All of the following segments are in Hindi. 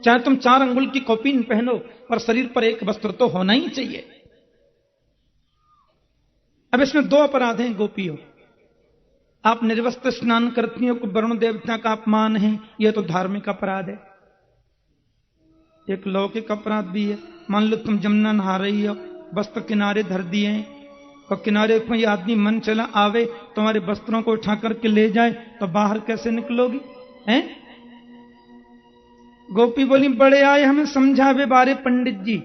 चाहे तुम 4 अंगुल की कौपीन पहनो, पर शरीर पर एक वस्त्र तो होना ही चाहिए। अब इसमें 2 अपराध हैं गोपियों। आप निर्वस्त्र स्नान करती हो, वरुण देवता का अपमान है, यह तो धार्मिक अपराध है। एक लौकिक अपराध भी है। मान लो तुम जमुना नहा रही हो, वस्त्र किनारे धर दिए हैं, और किनारे कोई आदमी मन चला आवे, तुम्हारे वस्त्रों को उठा करके ले जाए, तो बाहर कैसे निकलोगी? हैं? गोपी बोली, बड़े आए हमें समझावे बारे पंडित जी,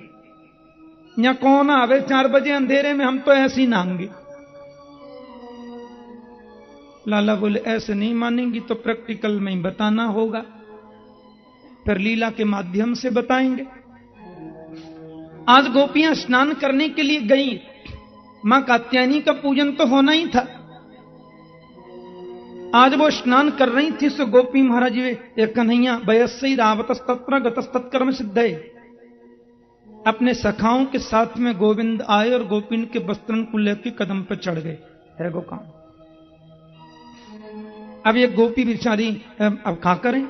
या कौन आवे 4 बजे अंधेरे में, हम तो ऐसी नहाएंगे। लाला बोले, ऐसे नहीं मानेंगी तो प्रैक्टिकल में ही बताना होगा, फिर लीला के माध्यम से बताएंगे। आज गोपियां स्नान करने के लिए गई, मां कात्यायनी का पूजन तो होना ही था। आज वो स्नान कर रही थी, सो गोपी महाराज वे कन्हैया वयस्सई रावतस्तत्र गतस्तत्कर्म सिद्धे, अपने सखाओं के साथ में गोविंद आए और गोपिन के वस्त्रन को लेकर कदम पर चढ़ गए। है वो काम। अब ये गोपी बिचारी अब क्या करें?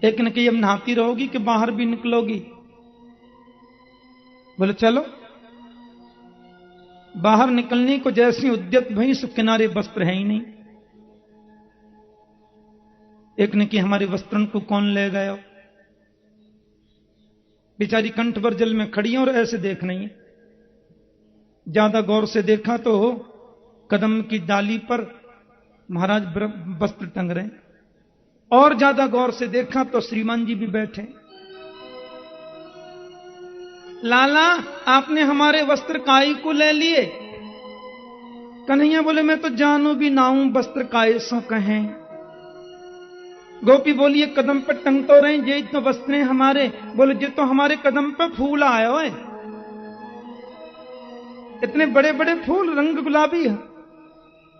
एक ने कही, अब नहाती रहोगी कि बाहर भी निकलोगी? बोले चलो। बाहर निकलने को जैसी उद्यत भई, सो किनारे वस्त्र है ही नहीं। एक ने कि हमारे वस्त्रन को कौन ले गया? बेचारी कंठ पर जल में खड़ी है और ऐसे देख नहीं है। ज्यादा गौर से देखा तो कदम की डाली पर महाराज वस्त्र टंग रहे, और ज्यादा गौर से देखा तो श्रीमान जी भी बैठे। लाला, आपने हमारे वस्त्र काई को ले लिए? कन्हैया बोले, मैं तो जानू भी ना हूं वस्त्र काये सो कहें। गोपी बोली, ये कदम पर टंग तो रहे, ये तो वस्त्र हैं हमारे। बोले, ये तो हमारे कदम पर फूल आए हो, इतने बड़े बड़े फूल, रंग गुलाबी है,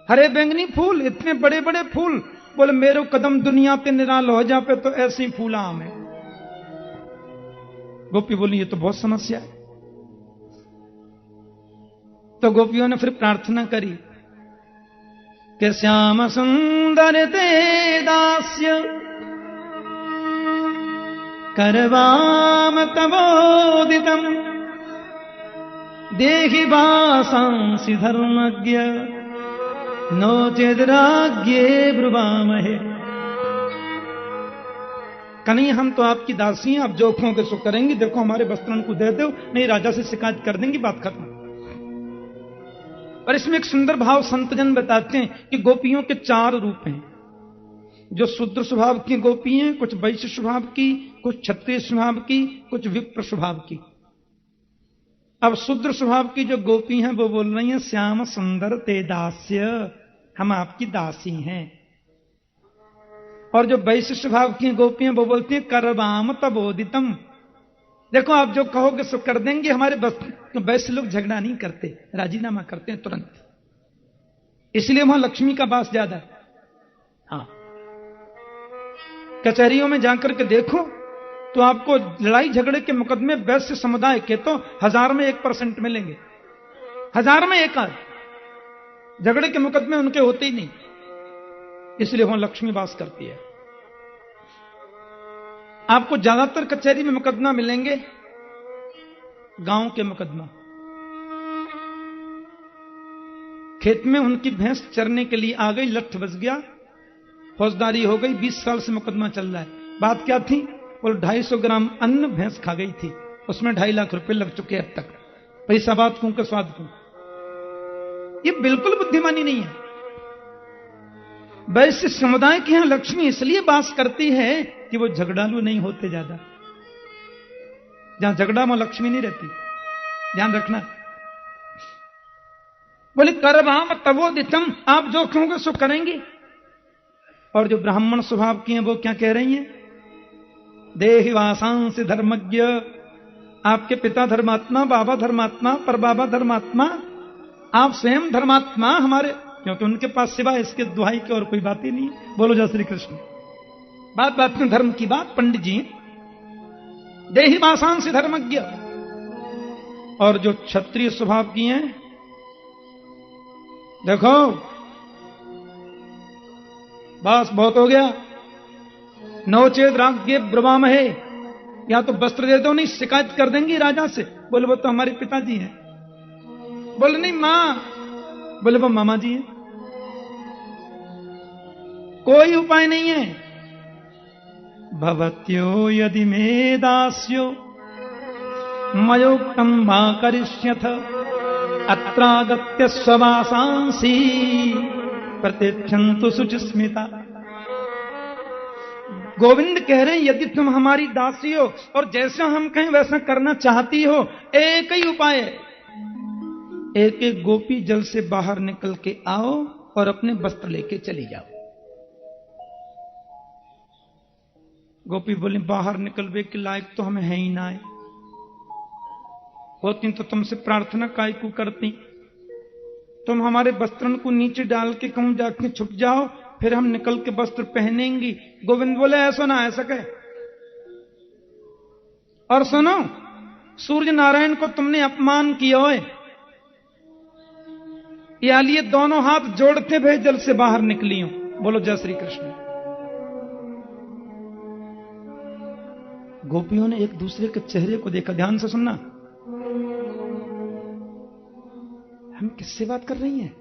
हरे बैंगनी फूल, इतने बड़े बड़े फूल। बोले, मेरो कदम दुनिया पे निराल हो जा पे तो ऐसे ही फूला हमें। गोपी बोली, ये तो बहुत समस्या है। तो गोपियों ने फिर प्रार्थना करी कि श्याम सुंदर ते दास्य करवाम तवोदितम देहि वासांसि धर्मज्ञ नो चेदराज्ञे ब्रुवामहे। कन्हैया, हम तो आपकी दासी हैं, आप जो कहोगे सो करेंगे। देखो हमारे वस्त्रों को दे दो, नहीं राजा से शिकायत कर देंगे, बात खत्म। और इसमें एक सुंदर भाव संतजन बताते हैं कि गोपियों के 4 रूप हैं। जो शूद्र स्वभाव की गोपी हैं, कुछ वैश्य स्वभाव की, कुछ क्षत्रिय स्वभाव की, कुछ विप्र स्वभाव की। अब शूद्र स्वभाव की जो गोपी हैं वो बोल रही हैं, श्याम सुंदर ते दास्य, हम आपकी दासी हैं। और जो वैश्य स्वभाव की गोपियां वो बोलती हैं, करवाम तबोदितम, देखो आप जो कहोगे सो कर देंगे। हमारे वैश्य लोग झगड़ा नहीं करते, राजीनामा करते हैं तुरंत, इसलिए वहां लक्ष्मी का वास ज्यादा है। हाँ, कचहरियों में जाकर के देखो तो आपको लड़ाई झगड़े के मुकदमे वैश्य समुदाय के तो 1000 में 1% मिलेंगे, 1000 में 1 आध झगड़े के मुकदमे उनके होते ही नहीं, इसलिए वहां लक्ष्मी वास करती है। आपको ज्यादातर कचहरी में मुकदमा मिलेंगे गांव के मुकदमा। खेत में उनकी भैंस चरने के लिए आ गई, लठ बज गया, फौजदारी हो गई, 20 साल से मुकदमा चल रहा है। बात क्या थी? बोल 250 ग्राम अन्न भैंस खा गई थी, उसमें 2.5 लाख रुपए लग चुके अब तक। पैसा बात क्यों का स्वाद क्यों? ये बिल्कुल बुद्धिमानी नहीं है। वैश्य समुदाय के यहां लक्ष्मी इसलिए वास करती है कि वो झगड़ालू नहीं होते ज्यादा। जहां झगड़ा में लक्ष्मी नहीं रहती, ध्यान रखना। बोले, करवाम तवोदितम, आप जो कहोगे सो करेंगे। और जो ब्राह्मण स्वभाव की हैं वो क्या कह रही हैं? देहि वासांसि धर्मज्ञ, आपके पिता धर्मात्मा, बाबा धर्मात्मा, परबाबा धर्मात्मा, आप स्वयं धर्मात्मा हमारे, क्योंकि उनके पास सिवाय इसके दुहाई की और कोई बात ही नहीं। बोलो जय श्री कृष्ण। बात बात में धर्म की बात, पंडित जी। देहि वासांसि धर्मज्ञ। और जो क्षत्रिय स्वभाव की हैं, देखो बस बहुत हो गया, नवचेत राज्ञे ब्रवामहे, या तो वस्त्र दे दो, नहीं शिकायत कर देंगी राजा से। बोले वो तो हमारे पिताजी हैं। बोले नहीं मां, बोले वो मामा जी हैं। कोई उपाय नहीं है। भवत्यो यदि मे दास्यो मयोक्तम मा करिष्यथ अत्रागत्य स्ववासांसि प्रतिक्षन्तु शुचिस्मिता। गोविंद कह रहे हैं यदि तुम हमारी दासी हो और जैसा हम कहें वैसा करना चाहती हो, एक ही उपाय है, एक एक गोपी जल से बाहर निकल के आओ और अपने वस्त्र लेके चली जाओ। गोपी बोली बाहर निकलवे के लायक तो हमें है ही ना है, होती तो तुमसे प्रार्थना काय को करती। तुम हमारे वस्त्रन को नीचे डाल के कहूं जाके छुप जाओ, फिर हम निकल के वस्त्र पहनेंगी। गोविंद बोले ऐसा ना ऐसा कहे। और सुनो, सूर्य नारायण को तुमने अपमान किया है, या लिए दोनों हाथ जोड़ते हुए जल से बाहर निकली हूं। बोलो जय श्री कृष्ण। गोपियों ने एक दूसरे के चेहरे को देखा। ध्यान से सुनना, हम किससे बात कर रही हैं?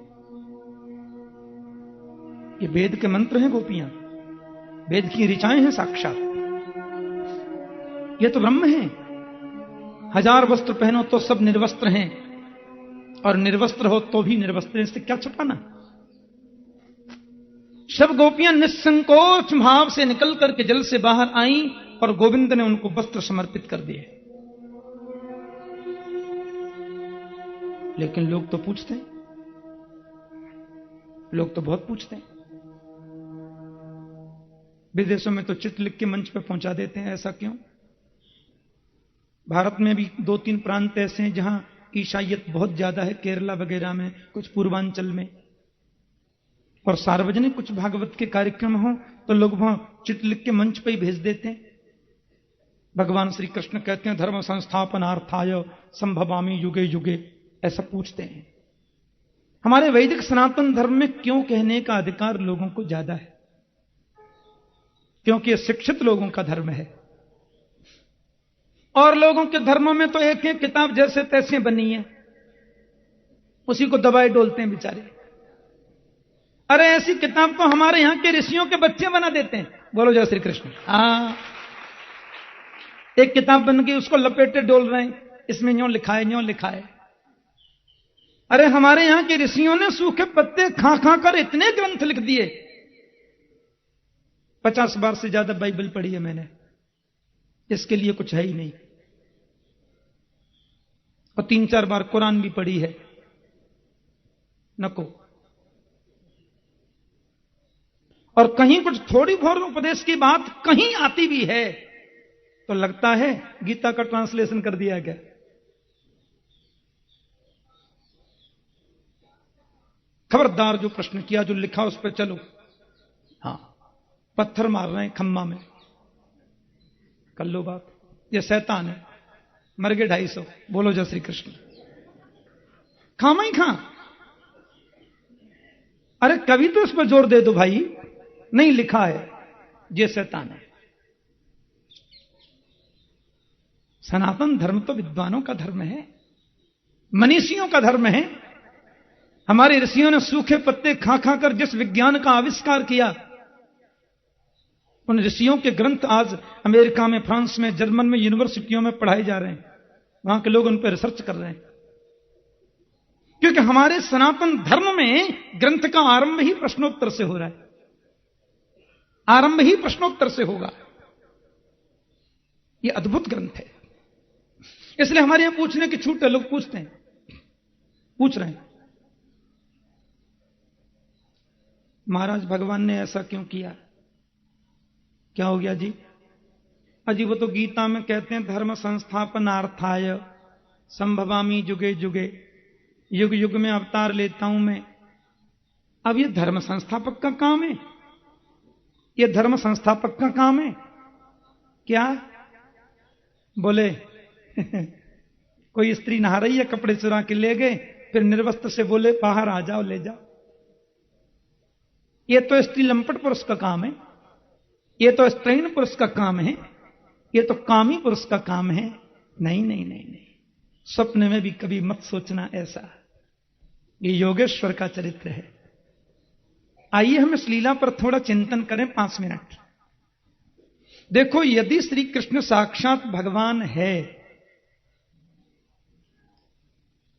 ये वेद के मंत्र हैं गोपियां, वेद की ऋचाएं हैं साक्षात। ये तो ब्रह्म है। 1000 वस्त्र पहनो तो सब निर्वस्त्र हैं, और निर्वस्त्र हो तो भी निर्वस्त्र, इससे क्या छुपाना। सब गोपियां निस्संकोच भाव से निकल करके जल से बाहर आईं और गोविंद ने उनको वस्त्र समर्पित कर दिए। लेकिन लोग तो पूछते हैं, लोग तो बहुत पूछते हैं। विदेशों में तो चित्र लिख के मंच पर पहुंचा देते हैं, ऐसा क्यों? भारत में भी 2-3 प्रांत ऐसे हैं जहां ईसाइयत बहुत ज्यादा है, केरला वगैरह में, कुछ पूर्वांचल में। और सार्वजनिक कुछ भागवत के कार्यक्रम हो तो लोग वहां चित्र लिख के मंच पर ही भेज देते हैं। भगवान श्री कृष्ण कहते हैं धर्म संस्थापनार्थाय संभवामि युगे युगे, ऐसा पूछते हैं। हमारे वैदिक सनातन धर्म में क्यों कहने का अधिकार लोगों को ज्यादा है? क्योंकि यह शिक्षित लोगों का धर्म है। और लोगों के धर्मों में तो एक एक किताब जैसे तैसे बनी है, उसी को दबाए डोलते हैं बेचारे। अरे ऐसी किताब तो हमारे यहां के ऋषियों के बच्चे बना देते हैं। बोलो जय श्री कृष्ण। हाँ, एक किताब बन गई, उसको लपेटे डोल रहे हैं, इसमें यूं लिखा है, यूं लिखा है। अरे हमारे यहां के ऋषियों ने सूखे पत्ते खा खा कर इतने ग्रंथ लिख दिए। 50 बार से ज्यादा बाइबल पढ़ी है मैंने, इसके लिए कुछ है ही नहीं। और 3-4 बार कुरान भी पढ़ी है, नको। और कहीं कुछ थोड़ी बहुत उपदेश की बात कहीं आती भी है तो लगता है गीता का ट्रांसलेशन कर दिया गया। खबरदार, जो प्रश्न किया, जो लिखा उस पर चलो। हां, पत्थर मार रहे हैं खम्मा में, कर लो बात। ये शैतान है, मर गए 250। बोलो जय श्री कृष्ण। खामा ही खा। अरे कभी तो इस पर जोर दे दो भाई, नहीं लिखा है, ये शैतान है। सनातन धर्म तो विद्वानों का धर्म है, मनीषियों का धर्म है। हमारे ऋषियों ने सूखे पत्ते खा खा कर जिस विज्ञान का आविष्कार किया, उन ऋषियों के ग्रंथ आज अमेरिका में, फ्रांस में, जर्मन में यूनिवर्सिटियों में पढ़ाए जा रहे हैं। वहां के लोग उन पर रिसर्च कर रहे हैं, क्योंकि हमारे सनातन धर्म में ग्रंथ का आरंभ ही प्रश्नोत्तर से हो रहा है। आरंभ ही प्रश्नोत्तर से होगा। यह अद्भुत ग्रंथ है, इसलिए हमारे यहां पूछने की छूट है। लोग पूछते हैं, पूछ रहे हैं महाराज भगवान ने ऐसा क्यों किया? क्या हो गया जी? अजी वो तो गीता में कहते हैं धर्म संस्थापनार्थाय संभवामि युगे युगे, युग युग में अवतार लेता हूं मैं। अब ये धर्म संस्थापक का काम है, ये धर्म संस्थापक का काम है क्या? बोले कोई स्त्री नहा रही है, कपड़े चुरा के ले गए, फिर निर्वस्त्र से बोले बाहर आ जाओ, ले जाओ। ये तो स्त्री लंपट पुरुष का काम है। ये तो स्त्रीण पुरुष का काम है, ये तो कामी पुरुष का काम है। नहीं नहीं नहीं नहीं, स्वप्न में भी कभी मत सोचना ऐसा। ये योगेश्वर का चरित्र है। आइए हम इस लीला पर थोड़ा चिंतन करें 5 मिनट। देखो, यदि श्री कृष्ण साक्षात भगवान है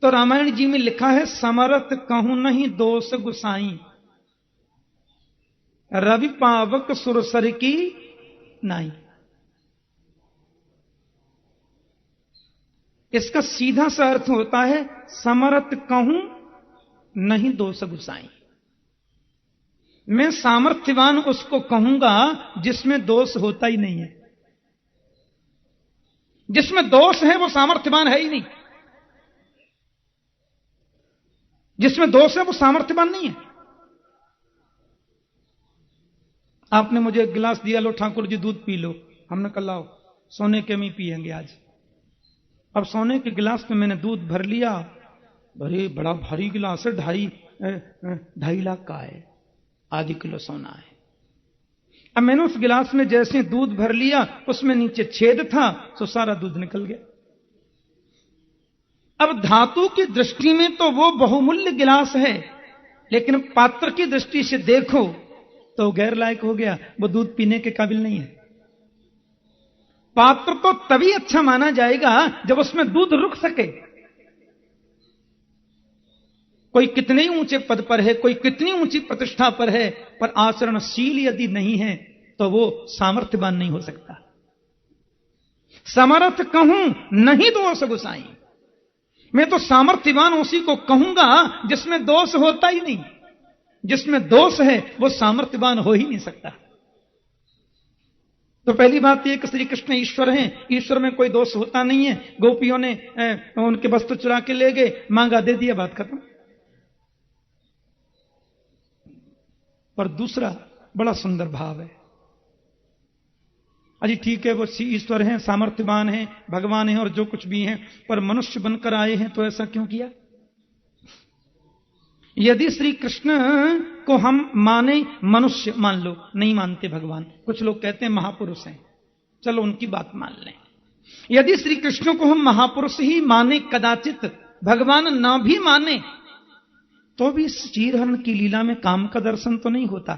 तो रामायण जी में लिखा है, समरथ कहूं नहीं दोष गुसाई, रवि पावक सुरसर की नाई। इसका सीधा सा अर्थ होता है, समरथ कहूं नहीं दोष गुसाई। मैं सामर्थ्यवान उसको कहूंगा जिसमें दोष होता ही नहीं है। जिसमें दोष है वो सामर्थ्यवान है ही नहीं। जिसमें दोष है वो सामर्थ्यवान नहीं है। आपने मुझे एक गिलास दिया, लो ठाकुर जी दूध पी लो। हमने कहा लाओ, सोने के में पिएंगे आज। अब सोने के गिलास में मैंने दूध भर लिया। अरे बड़ा भारी गिलास है, 2.5 लाख का है, आधी किलो सोना है। अब मैंने उस गिलास में जैसे दूध भर लिया, उसमें नीचे छेद था तो सारा दूध निकल गया। अब धातु की दृष्टि में तो वो बहुमूल्य गिलास है, लेकिन पात्र की दृष्टि से देखो तो गैर लायक हो गया, वो दूध पीने के काबिल नहीं है। पात्र तो तभी अच्छा माना जाएगा जब उसमें दूध रुक सके। कोई कितने ही ऊंचे पद पर है, कोई कितनी ऊंची प्रतिष्ठा पर है, पर आचरणशील यदि नहीं है तो वो सामर्थ्यवान नहीं हो सकता। समर्थ कहूं नहीं दोष गुसाई, मैं तो सामर्थ्यवान उसी को कहूंगा जिसमें दोष होता ही नहीं। जिसमें दोष है वो सामर्थ्यवान हो ही नहीं सकता। तो पहली बात यह कि श्री कृष्ण ईश्वर हैं, ईश्वर में कोई दोष होता नहीं है। गोपियों ने उनके वस्त्र चुरा के ले गए, मांगा, दे दिया, बात खत्म। पर दूसरा बड़ा सुंदर भाव है। अजी ठीक है, वो ईश्वर हैं, सामर्थ्यवान हैं, भगवान हैं और जो कुछ भी हैं, पर मनुष्य बनकर आए हैं तो ऐसा क्यों किया? यदि श्री कृष्ण को हम माने, मनुष्य मान लो, नहीं मानते भगवान, कुछ लोग कहते हैं महापुरुष हैं, चलो उनकी बात मान लें। यदि श्री कृष्ण को हम महापुरुष ही माने, कदाचित भगवान ना भी माने, तो भी इस चीरहरण की लीला में काम का दर्शन तो नहीं होता।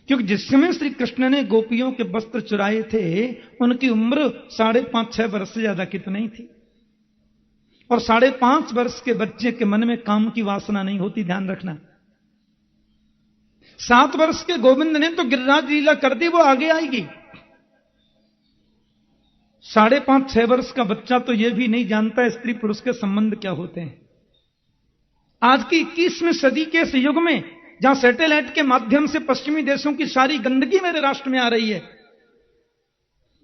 क्योंकि जिस समय श्री कृष्ण ने गोपियों के वस्त्र चुराए थे, उनकी उम्र 5.5-6 वर्ष से ज्यादा की तो नहीं थी। और 5.5 वर्ष के बच्चे के मन में काम की वासना नहीं होती, ध्यान रखना। 7 वर्ष के गोविंद ने तो गिरिराज लीला कर दी, वो आगे आएगी। 5.5-6 वर्ष का बच्चा तो यह भी नहीं जानता स्त्री पुरुष के संबंध क्या होते हैं। आज की 21वीं सदी के इस युग में, जहां सैटेलाइट के माध्यम से पश्चिमी देशों की सारी गंदगी मेरे राष्ट्र में आ रही है,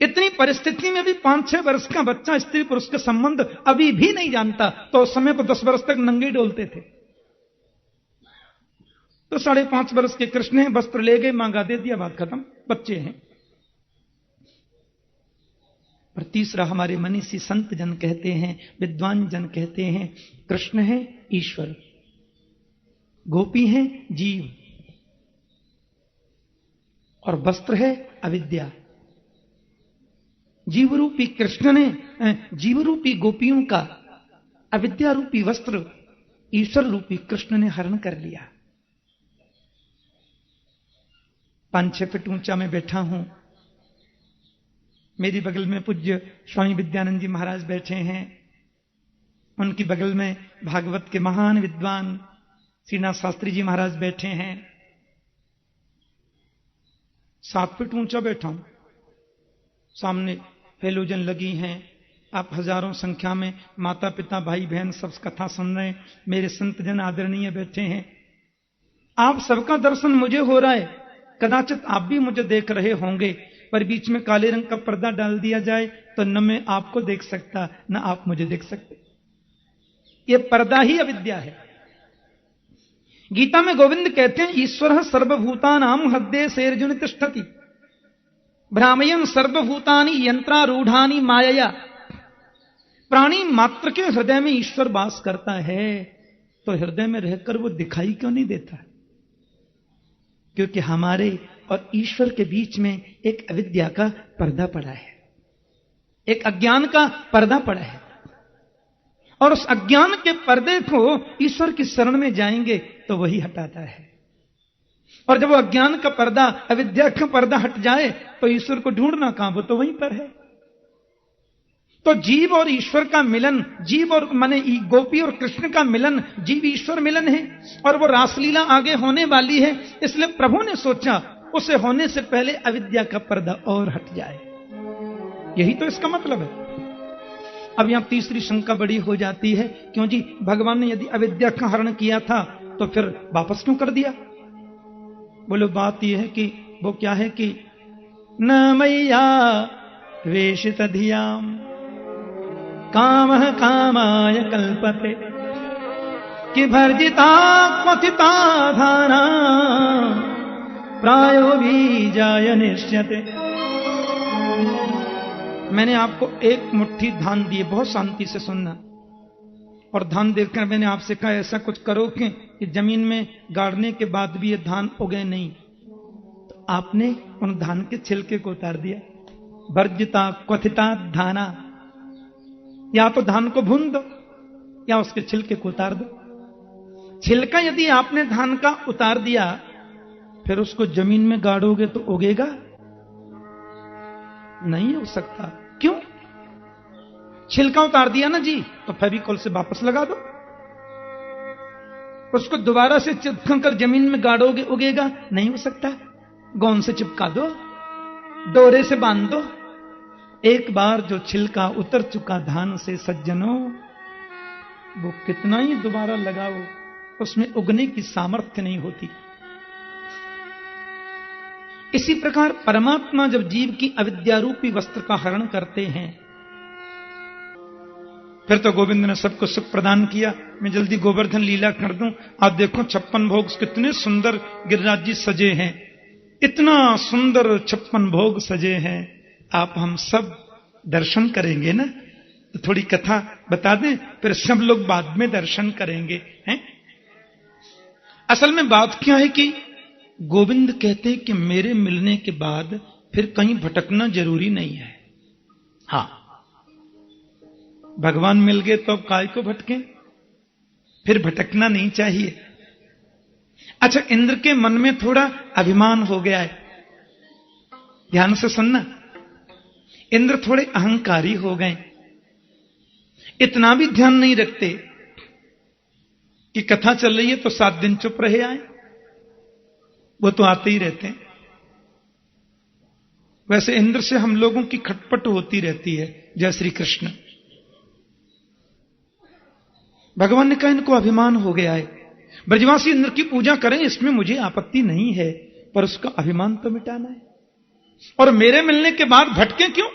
इतनी परिस्थिति में भी 5-6 वर्ष का बच्चा स्त्री पुरुष के संबंध अभी भी नहीं जानता, तो उस समय पर 10 वर्ष तक नंगे डोलते थे। तो 5.5 वर्ष के कृष्ण हैं, वस्त्र ले गए, मांगा, दे दिया, बात खत्म, बच्चे हैं। और तीसरा, हमारे मनीषी संत जन कहते हैं, विद्वान जन कहते हैं, कृष्ण है ईश्वर, गोपी है जीव, और वस्त्र है अविद्या। जीव रूपी कृष्ण ने जीव रूपी गोपियों का अविद्या रूपी वस्त्र ईश्वर रूपी कृष्ण ने हरण कर लिया। 5-6 फीट ऊंचा मैं बैठा हूं, मेरी बगल में पूज्य स्वामी विद्यानंद जी महाराज बैठे हैं, उनकी बगल में भागवत के महान विद्वान श्रीनाथ शास्त्री जी महाराज बैठे हैं। 7 फीट ऊंचा बैठा हूं, सामने हेलोजन लगी हैं, आप हजारों संख्या में माता पिता भाई बहन सब कथा सुन रहे हैं, मेरे संत जन आदरणीय बैठे हैं। आप सबका दर्शन मुझे हो रहा है, कदाचित आप भी मुझे देख रहे होंगे, पर बीच में काले रंग का पर्दा डाल दिया जाए तो न मैं आपको देख सकता, न आप मुझे देख सकते। यह पर्दा ही अविद्या है। गीता में गोविंद कहते हैं, ईश्वर सर्वभूतानां हृदये सेर्जुन तिष्ठति भ्रामयन् सर्वभूतानि यंत्रारूढ़ानि मायया। प्राणी मात्र के हृदय में ईश्वर वास करता है, तो हृदय में रहकर वो दिखाई क्यों नहीं देता? क्योंकि हमारे और ईश्वर के बीच में एक अविद्या का पर्दा पड़ा है, एक अज्ञान का पर्दा पड़ा है। और उस अज्ञान के पर्दे को ईश्वर की शरण में जाएंगे तो वही हटाता है। और जब वो अज्ञान का पर्दा, अविद्या का पर्दा हट जाए तो ईश्वर को ढूंढना कहां, वो तो वहीं पर है। तो जीव और ईश्वर का मिलन, जीव और माने गोपी और कृष्ण का मिलन, जीव ईश्वर मिलन है। और वो रासलीला आगे होने वाली है, इसलिए प्रभु ने सोचा उसे होने से पहले अविद्या का पर्दा और हट जाए। यही तो इसका मतलब है। अब यहां तीसरी शंका बड़ी हो जाती है, क्यों जी, भगवान ने यदि अविद्या का हरण किया था तो फिर वापस क्यों कर दिया? बोलो बात यह है कि वो क्या है कि न मैया वेशित धियाम कामः कामाय कल्पते कि भर्जिता क्वथिता धाना प्रायो बीजाय निश्यते। मैंने आपको एक मुट्ठी धान दिए, बहुत शांति से सुनना, और धान देखकर मैंने आपसे कहा ऐसा कुछ करो कि जमीन में गाड़ने के बाद भी ये धान उगे नहीं, तो आपने उन धान के छिलके को उतार दिया। वर्जिता क्वथिता धाना, या तो धान को भून दो या उसके छिलके को उतार दो। छिलका यदि आपने धान का उतार दिया, फिर उसको जमीन में गाड़ोगे तो उगेगा नहीं, हो सकता। क्यों? छिलका उतार दिया ना जी, तो फेविकोल से वापस लगा दो, उसको दोबारा से चिपका कर जमीन में गाड़ोगे, उगेगा नहीं, हो सकता। गोंद से चिपका दो, डोरे से बांध दो। एक बार जो छिलका उतर चुका धान से सज्जनों, वो कितना ही दोबारा लगाओ, उसमें उगने की सामर्थ्य नहीं होती। इसी प्रकार परमात्मा जब जीव की अविद्यारूपी वस्त्र का हरण करते हैं, फिर तो गोविंद ने सबको सुख प्रदान किया। मैं जल्दी गोवर्धन लीला कर दूं। आप देखो 56 भोग कितने सुंदर गिरिराज जी सजे हैं, इतना सुंदर 56 भोग सजे हैं। आप हम सब दर्शन करेंगे ना, तो थोड़ी कथा बता दें, फिर सब लोग बाद में दर्शन करेंगे हैं। असल में बात क्या है कि गोविंद कहते हैं कि मेरे मिलने के बाद फिर कहीं भटकना जरूरी नहीं है। हां, भगवान मिल गए तो अब काय को भटके, फिर भटकना नहीं चाहिए। अच्छा, इंद्र के मन में थोड़ा अभिमान हो गया है, ध्यान से सुनना। इंद्र थोड़े अहंकारी हो गए, इतना भी ध्यान नहीं रखते कि कथा चल रही है तो 7 दिन चुप रहे आए, वो तो आते ही रहते हैं। वैसे इंद्र से हम लोगों की खटपट होती रहती है। जय श्री कृष्ण। भगवान ने कहा इनको अभिमान हो गया है, ब्रजवासी इंद्र की पूजा करें, इसमें मुझे आपत्ति नहीं है, पर उसका अभिमान तो मिटाना है। और मेरे मिलने के बाद भटके क्यों?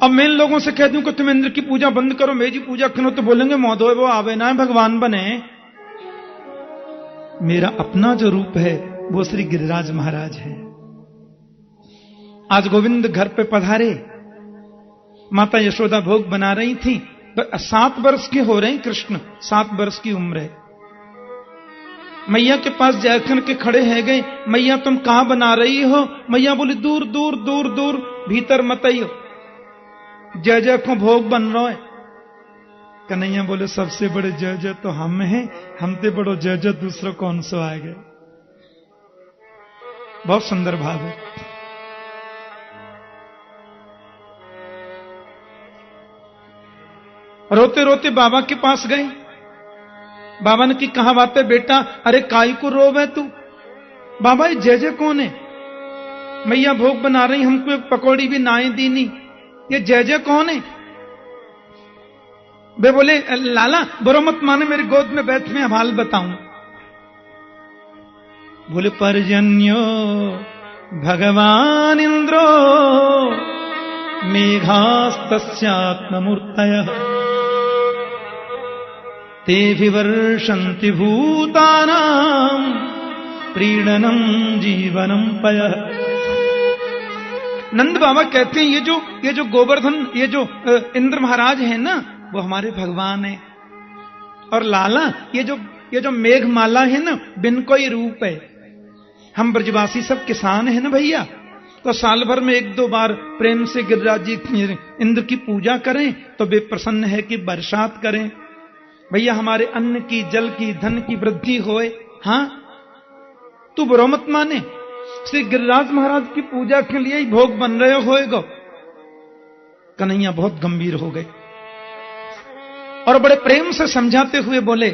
अब मैं इन लोगों से कह दूं कि तुम इंद्र की पूजा बंद करो, मेरी पूजा करो, तो बोलेंगे महोदय वो आवे ना भगवान बने। मेरा अपना जो रूप है वो श्री गिरिराज महाराज है। आज गोविंद घर पे पधारे, माता यशोदा भोग बना रही थी, तो 7 वर्ष के हो रहे हैं कृष्ण, 7 वर्ष की उम्र है। मैया के पास जाकर के खड़े है गए, मैया तुम कहां बना रही हो? मैया बोली दूर दूर दूर दूर, भीतर मत आइयो, जय जय को भोग बन रहा है। कन्हैया बोले सबसे बड़े जय जय तो हम हैं, हमते बड़ो जय जय दूसरा कौन सो आ गए। बहुत सुंदर भाव है। रोते रोते बाबा के पास गए, बाबा ने की कहा बात है बेटा? अरे काय को रोवे तू? बाबा ये जय जय कौन है? मैया भोग बना रही, हमको एक पकौड़ी भी नाए दी नहीं, ये जय जय कौन है? वे बोले लाला बुरा मत माने, मेरी गोद में बैठ, में हाल बताऊं। बोले पर्जन्यो भगवान इंद्रो मेघास्तस्यात्ममूर्तयः ते विवर्षन्ति भूतानां प्रीणनं जीवनं पयः। नंद बाबा कहते हैं ये जो गोवर्धन, ये जो इंद्र महाराज है ना, वो हमारे भगवान है। और लाला ये जो मेघमाला है ना, बिन कोई रूप है, हम ब्रजवासी सब किसान हैं ना भैया, तो साल भर में 1-2 बार प्रेम से गिरिराज जी इंद्र की पूजा करें तो वे प्रसन्न है कि बरसात करें भैया, हमारे अन्न की, जल की, धन की वृद्धि होए। हां, तू बुरा मत माने, श्री गिरिराज महाराज की पूजा के लिए ही भोग बन रहे होएगा। कन्हैया बहुत गंभीर हो गए और बड़े प्रेम से समझाते हुए बोले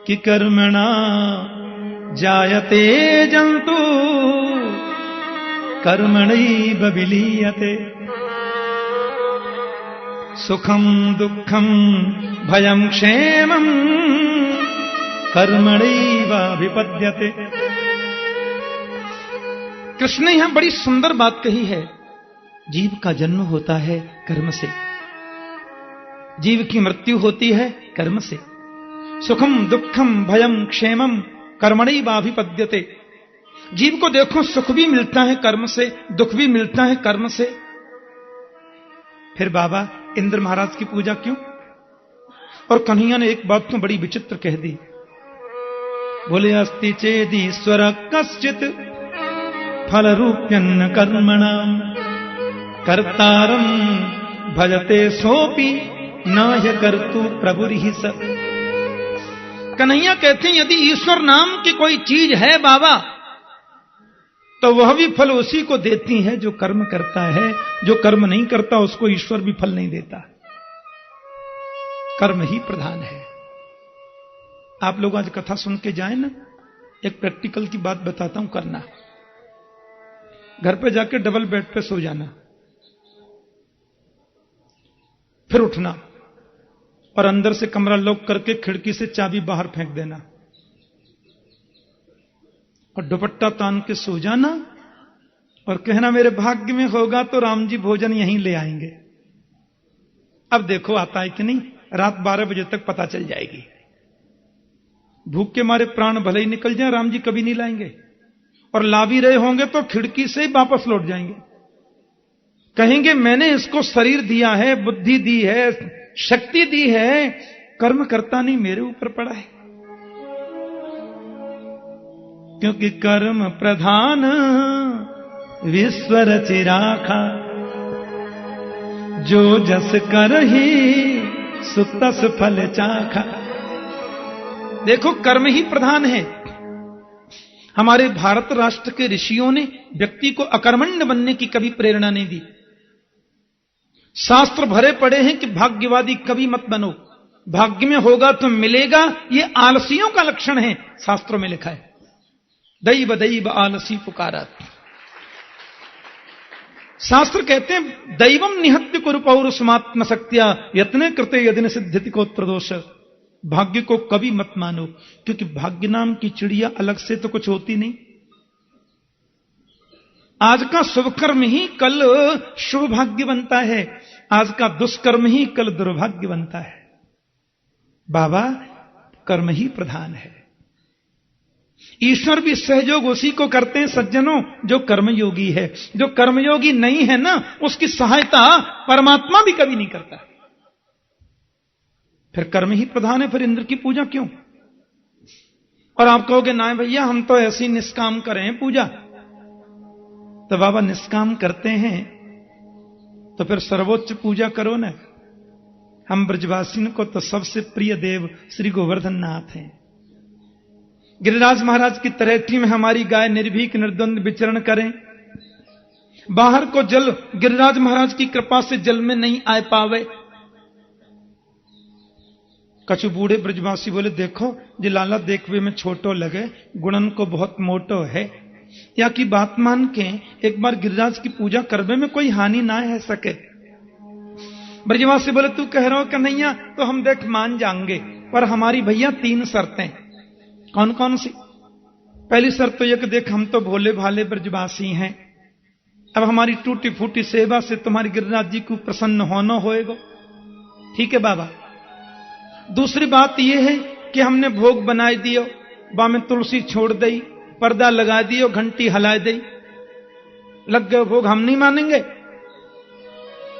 कि कर्मणा जायते जंतु कर्मणैव विलीयते, सुखम दुखम भयम क्षेमम कर्मणैव विपद्यते। कृष्ण ने यहां बड़ी सुंदर बात कही है। जीव का जन्म होता है कर्म से, जीव की मृत्यु होती है कर्म से। सुखम दुखम भयम क्षेमम कर्मणैवाभिपद्यते। जीव को देखो, सुख भी मिलता है कर्म से, दुख भी मिलता है कर्म से। फिर बाबा इंद्र महाराज की पूजा क्यों? और कन्हैया ने एक बात तो बड़ी विचित्र कह दी। बोले अस्ति चेदीश्वर कश्चित फल रूप्यन्न कर्मणाम कर्तारम भजते सोपि नाह्य कर्तु प्रभुरिहि स। कन्हैया कहते हैं यदि ईश्वर नाम की कोई चीज है बाबा, तो वह भी फल उसी को देती है जो कर्म करता है। जो कर्म नहीं करता उसको ईश्वर भी फल नहीं देता। कर्म ही प्रधान है। आप लोग आज कथा सुन के जाए ना, एक प्रैक्टिकल की बात बताता हूं, करना। घर पे जाके डबल बेड पे सो जाना, फिर उठना और अंदर से कमरा लॉक करके खिड़की से चाबी बाहर फेंक देना और दुपट्टा तान के सो जाना और कहना मेरे भाग्य में होगा तो राम जी भोजन यहीं ले आएंगे। अब देखो आता है कि नहीं, रात 12 बजे तक पता चल जाएगी। भूख के मारे प्राण भले ही निकल जाए, राम जी कभी नहीं लाएंगे, और ला भी रहे होंगे तो खिड़की से ही वापस लौट जाएंगे। कहेंगे मैंने इसको शरीर दिया है, बुद्धि दी है, शक्ति दी है, कर्म करता नहीं, मेरे ऊपर पड़ा है। क्योंकि कर्म प्रधान विश्व रचि राखा, जो जस करहि सु तस फल चाखा। देखो कर्म ही प्रधान है। हमारे भारत राष्ट्र के ऋषियों ने व्यक्ति को अकर्मण्य बनने की कभी प्रेरणा नहीं दी। शास्त्र भरे पड़े हैं कि भाग्यवादी कभी मत बनो, भाग्य में होगा तो मिलेगा, ये आलसियों का लक्षण है, शास्त्रों में लिखा है। दैव दैव आलसी पुकारत। शास्त्र कहते हैं दैवम निहत्य कुरु पौरुषमात्म शक्तिया यत्ने कृते यदि सिद्धिति को प्रदोष। भाग्य को कभी मत मानो, क्योंकि भाग्य नाम की चिड़िया अलग से तो कुछ होती नहीं। आज का शुभ कर्म ही कल शुभ भाग्य बनता है, आज का दुष्कर्म ही कल दुर्भाग्य बनता है। बाबा कर्म ही प्रधान है। ईश्वर भी सहयोग उसी को करते हैं सज्जनों जो कर्मयोगी है। जो कर्मयोगी नहीं है ना, उसकी सहायता परमात्मा भी कभी नहीं करता। फिर कर्म ही प्रधान है, फिर इंद्र की पूजा क्यों? और आप कहोगे ना भैया हम तो ऐसी निष्काम करें पूजा। तो बाबा निष्काम करते हैं तो फिर सर्वोच्च पूजा करो ना। हम ब्रजवासियों को तो सबसे प्रिय देव श्री गोवर्धन नाथ हैं। गिरिराज महाराज की तरेठी में हमारी गाय निर्भीक निर्द्वंद विचरण करें। बाहर को जल गिरिराज महाराज की कृपा से जल में नहीं आ पावे। कछु बूढ़े ब्रजवासी बोले देखो जी लाला देखवे में छोटो लगे, गुणन को बहुत मोटो है। या की बात मान के एक बार गिरिराज की पूजा करने में कोई हानि ना है सके। ब्रजवासी बोले तू कह रहा हो कन्हैया तो हम देख मान जाएंगे, पर हमारी भैया 3 शर्तें। कौन कौन सी? पहली शर्त तो यह कि देख हम तो भोले भाले ब्रजवासी हैं, अब हमारी टूटी फूटी सेवा से तुम्हारी गिरिराज जी को प्रसन्न होना होएगा। ठीक है बाबा। दूसरी बात यह है कि हमने भोग बनाए दियो, बा में तुलसी छोड़ दई, पर्दा लगा दियो, घंटी हला दई, लग गए भोग, हम नहीं मानेंगे।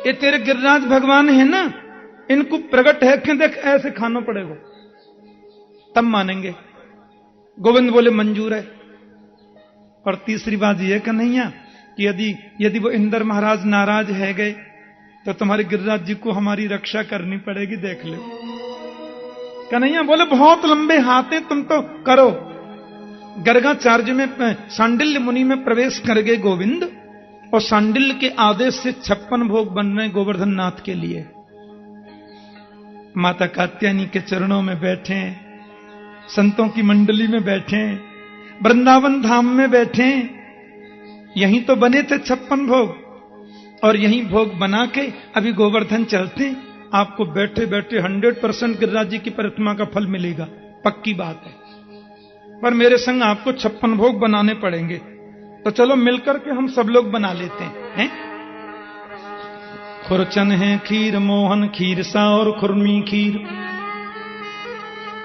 ये तेरे गिरिराज भगवान है ना, इनको प्रकट है कि देख ऐसे खाना पड़ेगा तब मानेंगे। गोविंद बोले मंजूर है। और तीसरी बात यह कन्हैया कि यदि वो इंद्र महाराज नाराज है गए तो तुम्हारे गिरिराज जी को हमारी रक्षा करनी पड़ेगी, देख ले। कन्हैया बोले बहुत लंबे हाथ हैं, तुम तो करो। गर्गाचार्य में सांडिल्य मुनि में प्रवेश कर गए गोविंद, और सांडिल्य के आदेश से 56 भोग बन रहे गोवर्धन नाथ के लिए। माता कात्यायनी के चरणों में बैठे, संतों की मंडली में बैठे, वृंदावन धाम में बैठे, यहीं तो बने थे 56 भोग, और यहीं भोग बना के अभी गोवर्धन चलते। आपको बैठे बैठे 100% गिरिराज जी की परिक्रमा का फल मिलेगा, पक्की बात है। पर मेरे संग आपको 56 भोग बनाने पड़ेंगे, तो चलो मिलकर के हम सब लोग बना लेते हैं। खुरचन है खीर मोहन खीर सा और खुरमी खीर,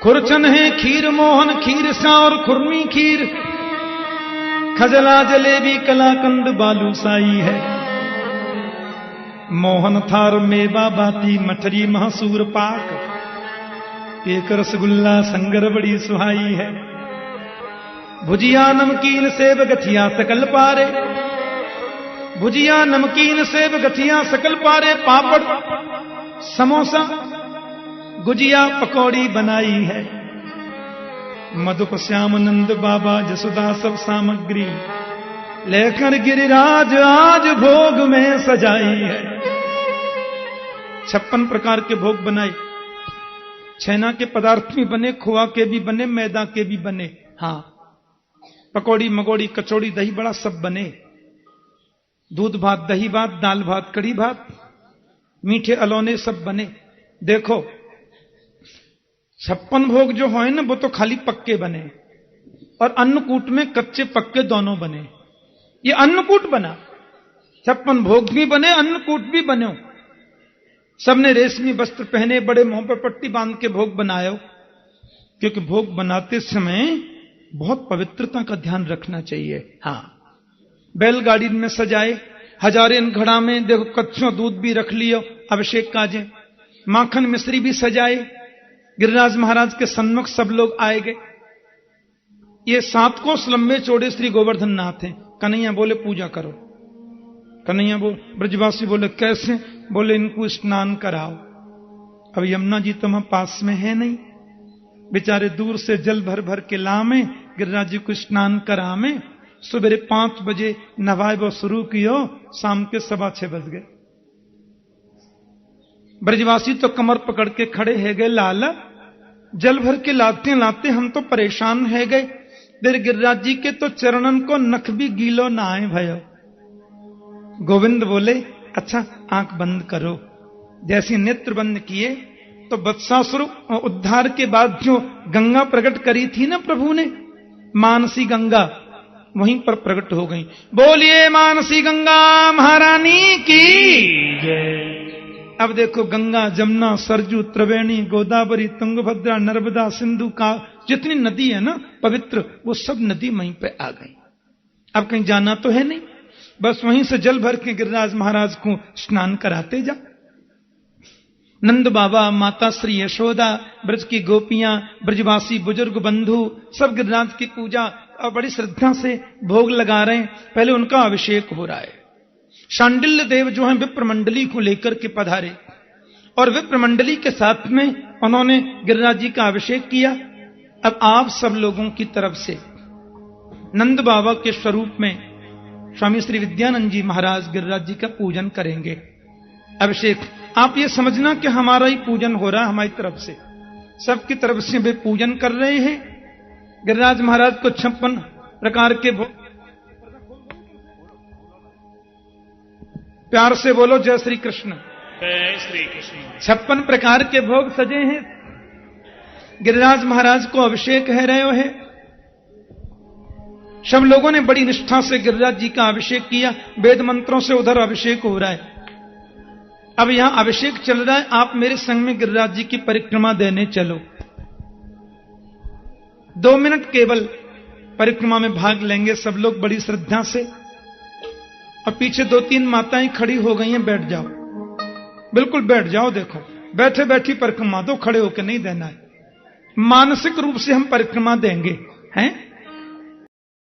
खुरचन है खीर मोहन खीर सा और खुरमी खीर, खजला जलेबी कलाकंद बालूसाई है, मोहन थार मेवा बाती मठरी महसूर पाक, एक रसगुल्ला संगर बड़ी सुहाई है, भुजिया नमकीन सेब गठिया सकल पारे, भुजिया नमकीन सेब गठिया सकल पारे, पापड़ समोसा गुजिया पकौड़ी बनाई है, मधुप श्याम नंद बाबा जसुदा सब सामग्री लेकर गिरिराज आज भोग में सजाई है। 56 प्रकार के भोग बनाए, छेना के पदार्थ भी बने, खोआ के भी बने, मैदा के भी बने, हाँ पकौड़ी मगोड़ी कचौड़ी दही बड़ा सब बने, दूध भात दही भात दाल भात कड़ी भात मीठे अलोने सब बने। देखो 56 भोग जो है ना वो तो खाली पक्के बने, और अन्नकूट में कच्चे पक्के दोनों बने। ये अन्नकूट बना, 56 भोग भी बने, अन्नकूट भी बने। सबने रेशमी वस्त्र पहने, बड़े मुंह पर पट्टी बांध के भोग बनायो, क्योंकि भोग बनाते समय बहुत पवित्रता का ध्यान रखना चाहिए। हाँ बैलगाड़ी में सजाए, हजारें घड़ा में देखो कच्चों दूध भी रख लियो अभिषेक काजे, माखन मिश्री भी सजाए, गिरिराज महाराज के सन्मुख सब लोग आए गए। ये 7 कोस लंबे चौड़े श्री गोवर्धन नाथ हैं। कन्हैया बोले पूजा करो। कन्हैया ब्रजवासी बोले कैसे? बोले इनको स्नान कराओ। अब यमुना जी तो वहां पास में है नहीं, बेचारे दूर से जल भर भर के लामे, गिरिराज जी को स्नान करामे। सुबह 5 बजे नवाए वो शुरू कियो, शाम के 6:15 बज गए। ब्रजवासी तो कमर पकड़ के खड़े है गए, लाला जल भर के लाते लाते हम तो परेशान है गए, देर गिरिराज जी के तो चरणन को नख भी गीलो ना आए भयो। गोविंद बोले अच्छा आंख बंद करो। जैसे नेत्र बंद किए तो वत्सासुर उद्धार के बाद जो गंगा प्रकट करी थी ना प्रभु ने, मानसी गंगा वहीं पर प्रकट हो गई। बोलिए मानसी गंगा महारानी की जय। अब देखो गंगा जमुना सरजू त्रिवेणी गोदावरी तुंगभद्रा नर्मदा सिंधु का जितनी नदी है ना पवित्र, वो सब नदी वहीं पे आ गई। अब कहीं जाना तो है नहीं, बस वहीं से जल भर के गिरिराज महाराज को स्नान कराते जा। नंद बाबा, माता श्री यशोदा, ब्रज की गोपियां, ब्रजवासी बुजुर्ग बंधु सब गिरिराज की पूजा और बड़ी श्रद्धा से भोग लगा रहे हैं। पहले उनका अभिषेक हो रहा है। शांडिल्य देव जो है विप्रमंडली को लेकर के पधारे और विप्रमंडली के साथ में उन्होंने गिरिराज जी का अभिषेक किया। अब आप सब लोगों की तरफ से नंद बाबा के स्वरूप में स्वामी श्री विद्यानंद जी महाराज गिरिराज जी का पूजन करेंगे। अभिषेक आप ये समझना कि हमारा ही पूजन हो रहा है, हमारी तरफ से, सबकी तरफ से वे पूजन कर रहे हैं। गिरिराज महाराज को 56 प्रकार के भोग, प्यार से बोलो जय श्री कृष्ण। जय श्री कृष्ण। 56 प्रकार के भोग सजे हैं। गिरिराज महाराज को अभिषेक है रहे है। सब लोगों ने बड़ी निष्ठा से गिरिराज जी का अभिषेक किया। वेद मंत्रों से उधर अभिषेक हो रहा है। अब यहां अभिषेक चल रहा है, आप मेरे संग में गिरिराज जी की परिक्रमा देने चलो। 2 मिनट केवल परिक्रमा में भाग लेंगे सब लोग बड़ी श्रद्धा से। और पीछे 2-3 माताएं खड़ी हो गई हैं, बैठ जाओ, बिल्कुल बैठ जाओ। देखो बैठे बैठी परिक्रमा दो, खड़े होकर नहीं देना है। मानसिक रूप से हम परिक्रमा देंगे हैं।